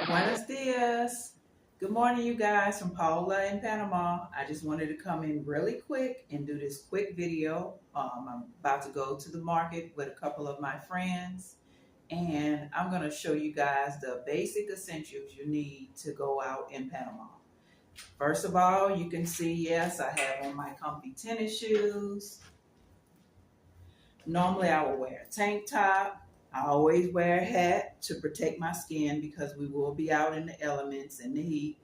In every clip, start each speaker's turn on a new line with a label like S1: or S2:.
S1: Buenos dias. Good morning, you guys from Paula in Panama. I just wanted to come in really quick and do this quick video. I'm about to go to the market with a couple of my friends, and I'm going to show you guys the basic essentials you need to go out in Panama. First of all, you can see, yes, I have on my comfy tennis shoes. Normally, I will wear a tank top. I always wear a hat to protect my skin because we will be out in the elements and the heat.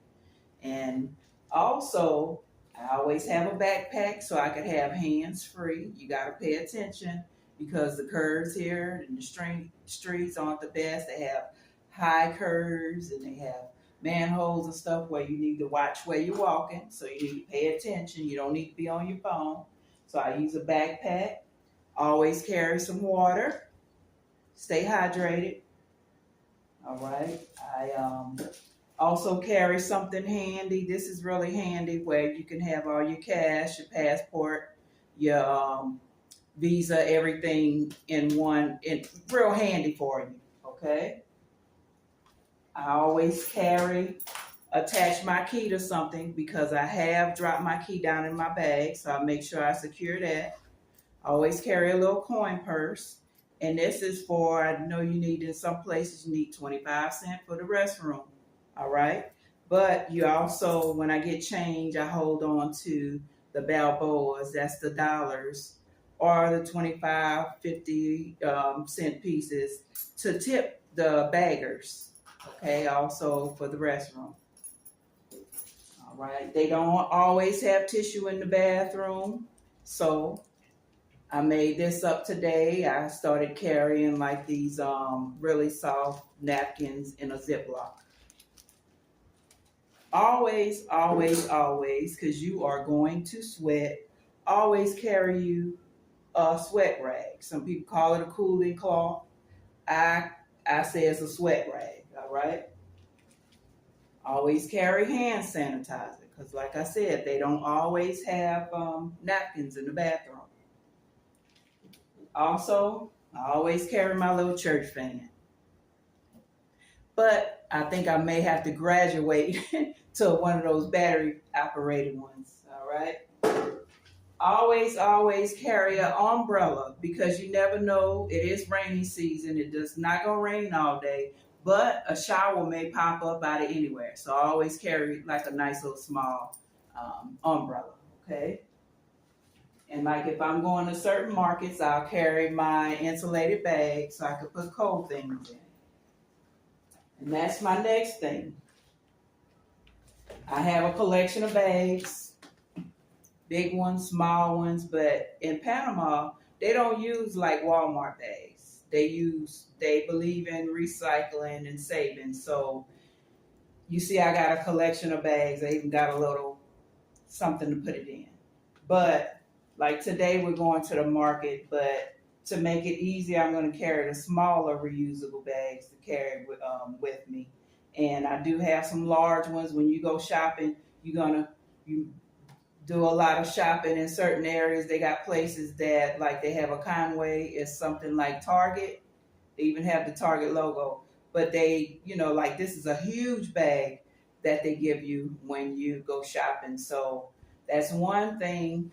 S1: And also, I always have a backpack so I could have hands free. You got to pay attention because the curves here in the streets aren't the best. They have high curves and they have manholes and stuff where you need to watch where you're walking. So you need to pay attention. You don't need to be on your phone. So I use a backpack. Always carry some water. Stay hydrated. All right. I also carry something handy. This is really handy where you can have all your cash, your passport, your visa, everything in one. It's real handy for you. Okay. I always attach my key to something because I have dropped my key down in my bag. So I make sure I secure that. I always carry a little coin purse. And this is for, I know you need in some places, you need 25 cents for the restroom, all right? But you also, when I get change, I hold on to the Balboas, that's the dollars, or the 25, 50 cent pieces to tip the baggers, okay? Also for the restroom, all right? They don't always have tissue in the bathroom, so I made this up today. I started carrying like these really soft napkins in a Ziploc. Always, always, always, because you are going to sweat, always carry you a sweat rag. Some people call it a cooling cloth. I say it's a sweat rag, all right? Always carry hand sanitizer, because like I said, they don't always have napkins in the bathroom. Also, I always carry my little church fan. But I think I may have to graduate to one of those battery operated ones, all right? Always, always carry an umbrella because you never know. It is rainy season. It does not go rain all day, but a shower may pop up out of anywhere. So I always carry like a nice little small umbrella, okay? And like if I'm going to certain markets, I'll carry my insulated bag so I can put cold things in. And that's my next thing. I have a collection of bags, big ones, small ones, but in Panama, they don't use like Walmart bags. They believe in recycling and saving. So you see I got a collection of bags. I even got a little something to put it in. But like today we're going to the market, but to make it easy, I'm going to carry the smaller reusable bags to carry with me. And I do have some large ones. When you go shopping, you do a lot of shopping in certain areas. They got places that like they have a Conway, it's something like Target. They even have the Target logo. But they, like this is a huge bag that they give you when you go shopping. So that's one thing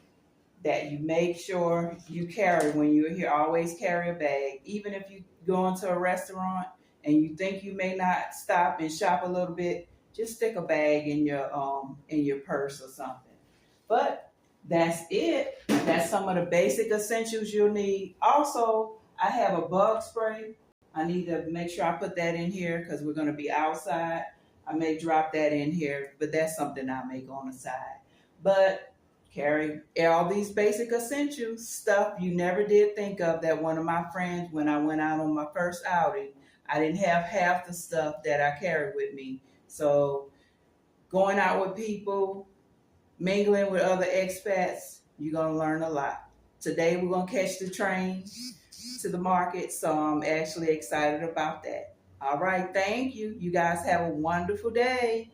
S1: that you make sure you carry when you're here. Always carry a bag. Even if you go into a restaurant and you think you may not stop and shop a little bit, just stick a bag in your purse or something. But that's it. That's some of the basic essentials you'll need. Also, I have a bug spray. I need to make sure I put that in here because we're going to be outside. I may drop that in here, but that's something I make on the side. But carry all these basic essentials, stuff you never did think of. That one of my friends, when I went out on my first outing, I didn't have half the stuff that I carried with me. So going out with people, mingling with other expats, you're going to learn a lot. Today we're going to catch the train to the market, so I'm actually excited about that. All right, thank you. You guys have a wonderful day.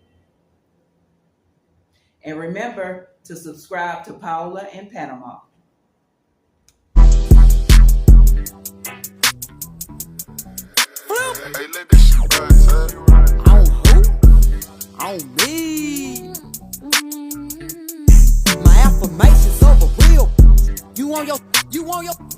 S1: And remember to subscribe to Paula in Panama.
S2: Hey, let this shit run, son. on me. My affirmations over real. You on your